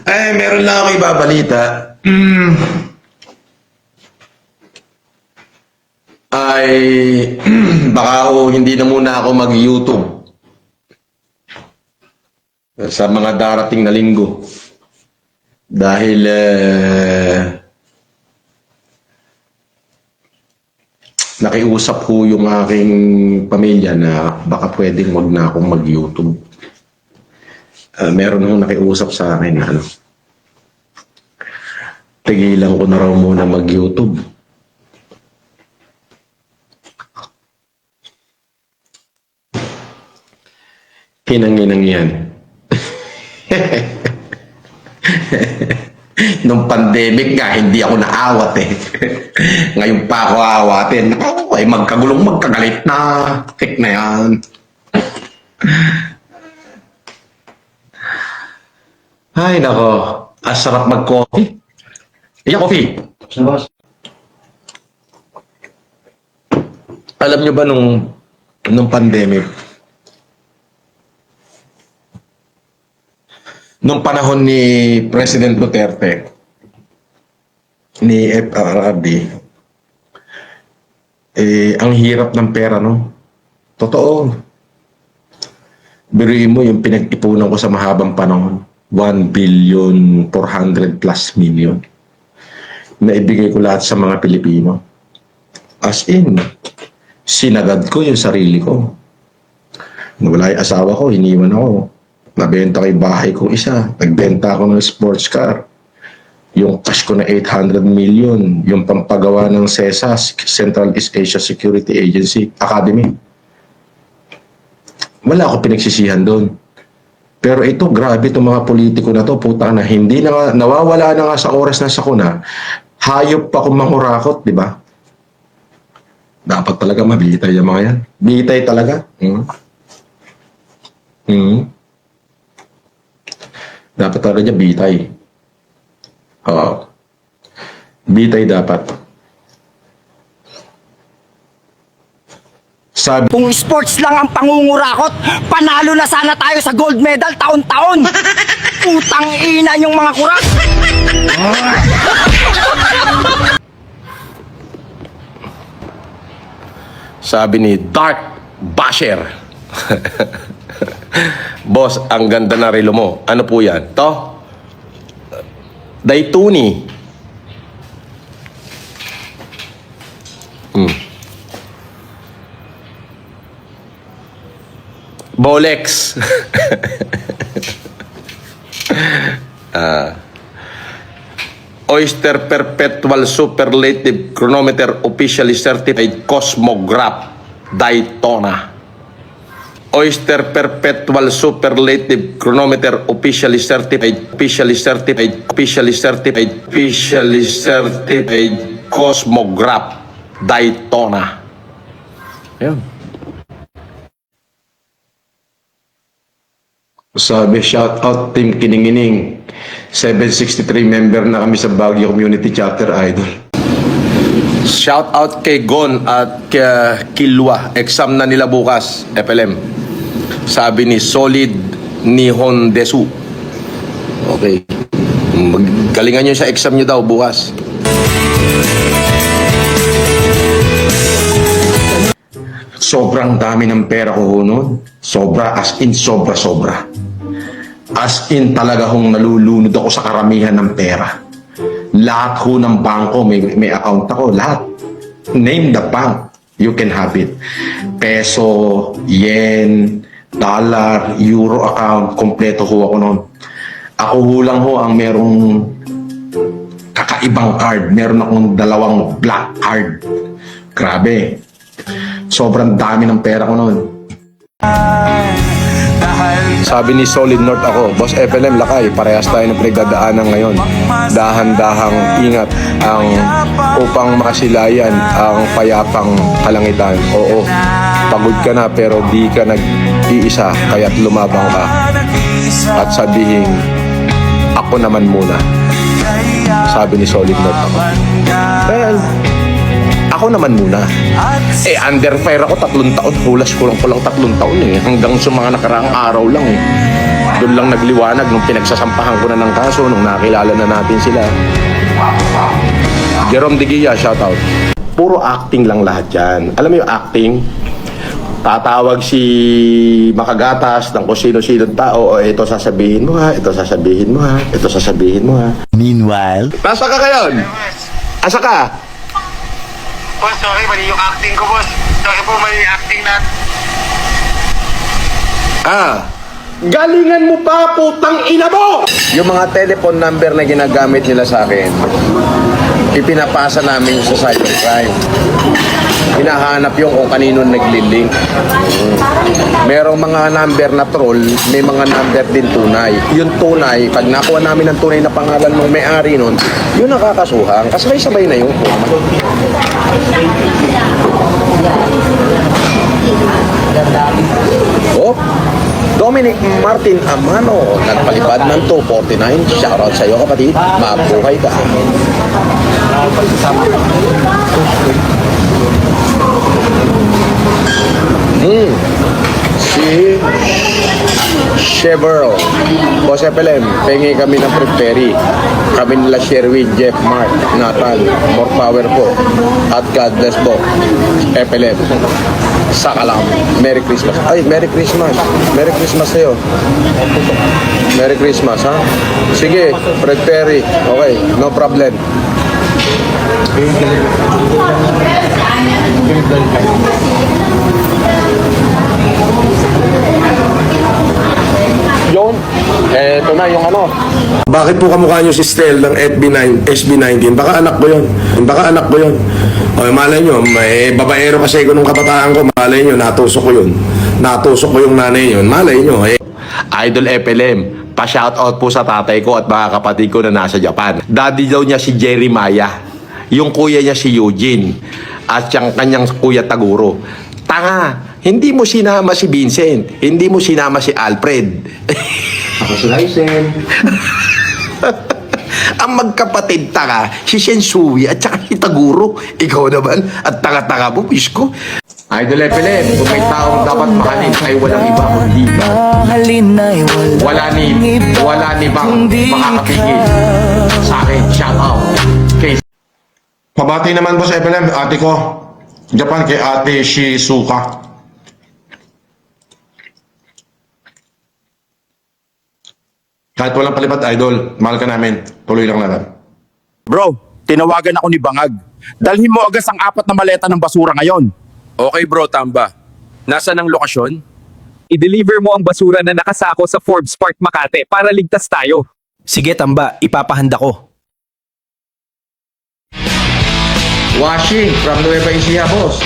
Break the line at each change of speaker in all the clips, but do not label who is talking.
Meron lang ako ibabalita. Ay, baka hindi na muna ako mag-YouTube sa mga darating na linggo. Dahil nakiusap ko yung aking pamilya na baka pwedeng wag na akong mag-YouTube. Meron nung nakiusap sa akin na tigilan ko na raw muna mag-YouTube. Hinang-hinang yan. Nung pandemic nga, hindi ako naawat eh. Ngayon pa ako aawatin. Ay magkagulong magkagalit na. Tik na yan. Ay nako, asarap mag-coffee. Iya, coffee. Alam nyo ba nung pandemic, nung panahon ni President Duterte, ni FRRD, ang hirap ng pera, no? Totoo. Biruin mo yung pinag-ipunan ko sa mahabang panahon, 1,400,000,000+ na ibigay ko lahat sa mga Pilipino. As in, sinagad ko yung sarili ko. Nawala yung asawa ko, iniwan ako. Nabenta ko yung bahay kong isa. Nagbenta ako ng sports car. Yung cash ko na 800 million. Yung pampagawa ng CESA, Central East Asia Security Agency Academy. Wala ako pinagsisihan doon. Pero ito, grabe itong mga politiko na to, puta na, hindi na, nawawala na nga sa oras na sakuna, hayop pa kung mangurakot, di ba? Dapat talaga mabitay yung mga yan. Bitay talaga. Dapat talaga niya bitay. Oo. Bitay dapat. Sabi,
kung sports lang ang pangungurakot, panalo na sana tayo sa gold medal taon-taon. Utang ina yung mga kurak.
sabi ni Dark Basher. Boss, ang ganda na relo mo. Ano po yan? To? Daytuni. Bolex. Oyster Perpetual Superlative Chronometer Officially Certified Cosmograph Daytona. Oyster Perpetual Superlative Chronometer Officially Certified Cosmograph Daytona. Ayun. Sabi, shout out Team Kiningining. 763 member na kami sa Baguio Community Chapter Idol. Shout out kay Gon at Kilwa. Exam na nila bukas, FLM. Sabi ni Solid Nihon Desu. Okay. Galingan nyo sa exam nyo daw bukas. Sobrang dami ng pera ko noon. Sobra, as in sobra. As in talaga hong nalulunod ako sa karamihan ng pera. Lahat ho ng bangko, may account ako, lahat. Name the bank, you can have it. Peso, yen, dollar, euro account, kompleto ho ako noon. Ako ho lang ho ang merong kakaibang card. Meron akong 2 black card. Grabe. Sobrang dami ng pera ko noon. Sabi ni Solid North ako, Boss FLM Lakay, parehas tayo ng pinagdadaanan ngayon. Dahan-dahang ingat upang makasilayan ang payapang kalangitan. Oo, pagod ka na pero di ka nag-iisa, kaya't lumabang ka. At sabihin, ako naman muna. Sabi ni Solid North ako. Well, Ako naman muna. Under fire ako 3 taon. Hulas ko lang 3 taon eh. Hanggang sa mga nakaraang araw lang eh. Doon lang nagliwanag nung pinagsasampahan ko na ng kaso, nung nakilala na natin sila. Jerome De Guia, shoutout. Puro acting lang lahat yan. Alam mo yung acting? Tatawag si Makagatas ng kung sino-sino tao, o ito sasabihin mo ha, ito sasabihin mo ha, ito sasabihin mo ha.
Meanwhile,
Nasa ka ngayon? Asa ka?
Boss, sorry, mali yung acting ko, boss. Sorry po, mali yung acting natin.
Galingan mo pa, putang ina mo! Yung mga telephone number na ginagamit nila sa akin, ipinapasa namin sa cybercrime. Hinahanap yung kung kanino naglilink. Merong mga number na troll, may mga number din tunay. Yung tunay, pag nakuha namin ang tunay na pangalan ng may-ari nun, yun nakakasuhan. Kasabay-sabay na yung forma. Oh, Dominic Martin Amano, nagpalipad ng 249. Shoutout sa iyo, kapatid. Mabuhay ka. Si Chevro, Boss FLM, pengi kami ng preperi. Kami nila Sherwin, Jeff, Mark, Nathan, more power po. At God bless po. FLM. Sakalam. Merry Christmas. Ay, Merry Christmas. Merry Christmas sa'yo. Merry Christmas, ha? Sige, Fred Perry. Okay, no problem. Yun. Ito na yung ano.
Bakit po kamukha nyo si Stel ng SB19? Baka anak ko yun. Baka anak ko yun. O, malay nyo, may babaero kasi ko nung kabataan ko. Malay nyo, natusok ko yun. Natusok ko yung nanay yun. Malay nyo,
Idol FLM, pa-shoutout po sa tatay ko at mga kapatid ko na nasa Japan. Daddy daw niya si Jeremiah. Yung kuya niya si Eugene. At yung kanyang kuya Taguro. Tanga! Hindi mo sinama si Vincent. Hindi mo sinama si Alfred.
Ako si Ryzen.
Ang magkapatid tanga, si Sensui at saka si Taguro. Ikaw naman, at tanga-tanga mo, Pisko. Idol FLM, kung may taong dapat mahalin ay walang iba kundi ba? Wala ni bang makakapigil sa akin. Shout out. Okay.
Pabati naman, Boss FLM, ate ko. Japan, kay ate Shizuka. Kahit walang palipad, idol, mahal ka namin. Tuloy lang naman.
Bro, tinawagan ako ni Bangag. Dalhin mo agad ang 4 na maleta ng basura ngayon.
Okay bro, Tamba. Nasaan ang lokasyon?
I-deliver mo ang basura na nakasako sa Forbes Park Makate para ligtas tayo.
Sige, Tamba, ipapahanda ko.
Washing from Nueva Ecija, boss.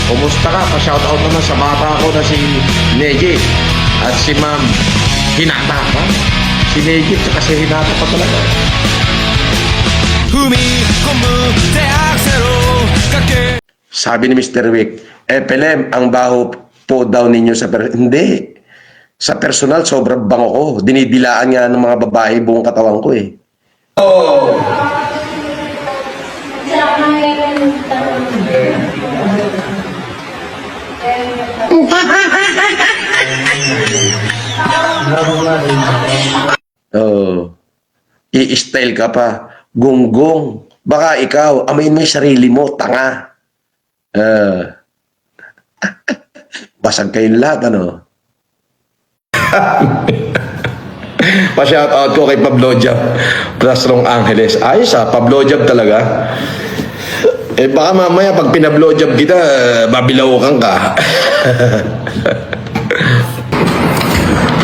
Kumusta ka? Pa-shoutout naman sa bata ko na si Neji at si Ma'am Hinata. Ha? Si Neji at si Hinata pa talaga. Sabi ni Mr. Wick, FLM, ang baho po daw ninyo sa Hindi. Sa personal, sobrang bango ko. Dinidilaan nga ng mga babae buong katawan ko eh. Oh. I-style ka pa. Gunggong. Baka ikaw, amayin mo yung sarili mo, tanga. Basag kayong lahat, ano? Pa-shoutout ko kay Pablo Jab plus Long Angeles. Ayos Pablo Jab talaga. Baka mamaya pag pinablo-job kita, babilawukan ka.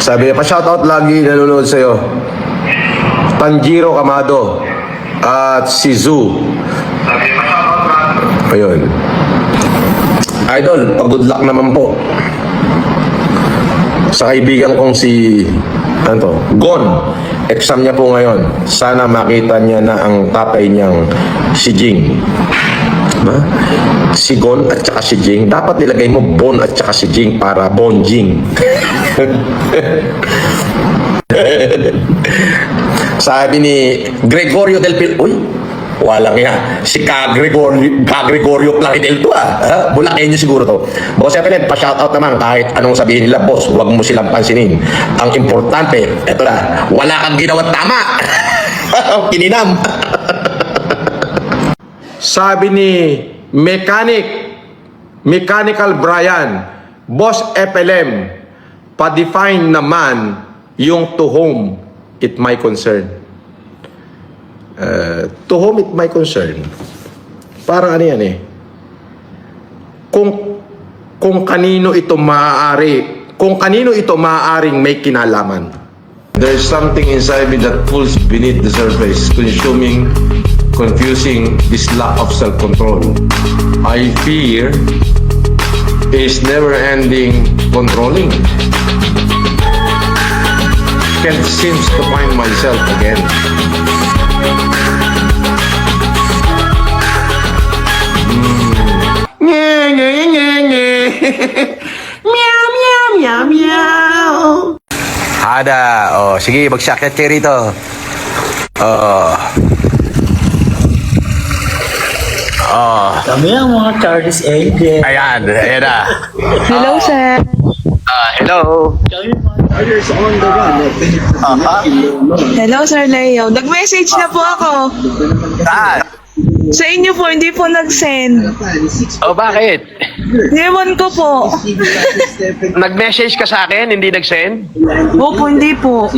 Sabi niya, pa-shoutout lagi nanonood sa'yo. Tanjiro Kamado at si Zu. Ayun. Idol, pag-good luck naman po. Sa kaibigan kong si Gon. Exam niya po ngayon. Sana makita niya na ang tatay niyang si Jing. Diba? Si Gon at saka si Jing. Dapat nilagay mo Bon at saka si Jing para Bonjing. Sabi ni Gregorio Del Pil... Uy,
Walang yan. Si Gregorio Plaridel to Bulakenyo siguro to. Boss FLM, pa-shoutout naman kahit anong sabihin nila, boss, huwag mo silang pansinin. Ang importante, eto na, wala kang ginawang tama. Kininam. Sabi ni Mechanical Brian, Boss FLM, pa-define naman yung to whom it may concern. To whom it may concern. Parang ano yan eh. Kung kanino ito maaaring may kinalaman.
There's something inside me that pulls beneath the surface, confusing this lack of self-control. I fear is never-ending controlling. Can't seem to find myself again.
Ada, sige, magsakyat kayo rito.
Kami ang mga Charles Angel.
Ayan na.
Hello, sir.
Hello.
Hello, Sir Leo. Nag-message na po ako.
Saan?
Sa inyo po, hindi po nag-send.
Bakit?
Ewan ko po.
Nag-message ka sa akin, hindi nag-send?
Opo, hindi po.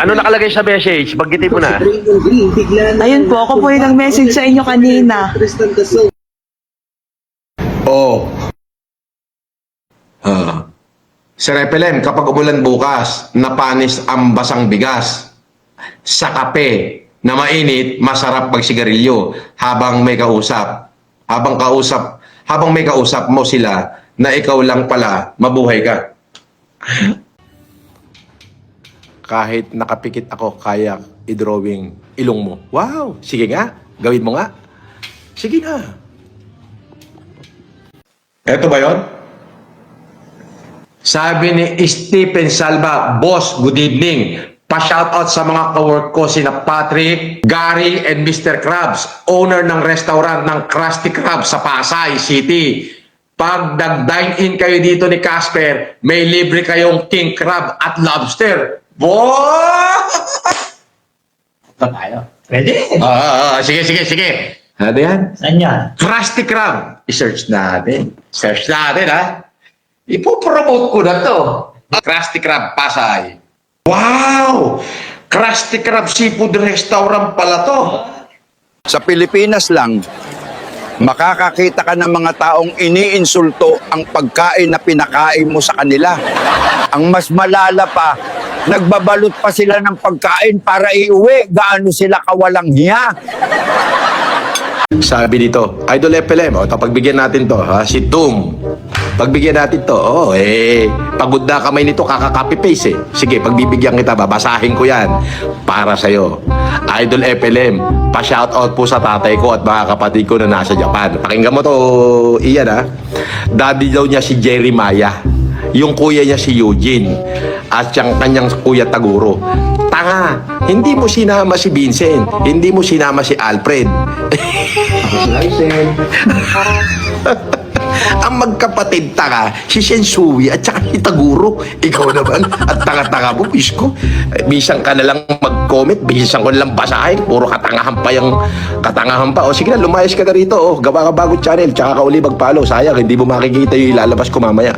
Ano nakalagay sa message? Banggitin mo na.
Ayun po, ako po yung nag-message sa inyo kanina.
Sir FLM, kapag umulan bukas, napanis ang basang bigas. Sa kape na mainit, masarap magsigarilyo habang may kausap. Habang may kausap mo sila na ikaw lang pala, mabuhay ka.
Kahit nakapikit ako, kaya i-drawing ilong mo. Wow! Sige nga, gawin mo nga. Sige nga.
Eto ba yon? Sabi ni Stephen Salva, Boss, good evening. Pa-shoutout sa mga kawork ko sina Patrick, Gary, and Mr. Krabs, owner ng restaurant ng Krusty Krab sa Pasay City. Pag nag-dine-in kayo dito ni Casper, may libre kayong king crab at lobster. Boy! Ito tayo. Pwede? Sige. Ano yan?
Saan yan?
Krusty Krab. I-search natin. Search natin, ha? Ipopromote ko na to. Krusty Krab Pasay. Wow! Krusty Krab Seafood Restaurant pala to.
Sa Pilipinas lang, makakakita ka ng mga taong iniinsulto ang pagkain na pinakain mo sa kanila. Ang mas malala pa, nagbabalot pa sila ng pagkain para iuwi. Gaano sila kawalang hiya.
Sabi dito, Idol FLM, pagbigyan natin to, si Doom. Pagbigyan natin to, pagod na kamay nito, kaka-copy-paste Sige, pagbibigyan kita, babasahin ko yan para sa'yo. Idol FLM, pa-shoutout po sa tatay ko at mga kapatid ko na nasa Japan. Pakinggan mo to, Ian Daddy daw niya si Jeremiah. Yung kuya niya si Eugene. At yung kanyang kuya Taguro. Tanga, hindi mo sinama si Vincent. Hindi mo sinama si Alfred. Ang magkapatid tanga, si Sensui at saka si Taguro. Ikaw naman, at tanga-tanga mo, bisko. Bisan ka na lang mag-comment, bisan ko na lang basahin. Puro katangahan pa yung katangahan pa. O sige na, lumayas ka na rito. Gawa ka bagong channel, tsaka ka uli mag-follow. Sayang, hindi mo makikita yung ilalabas ko mamaya.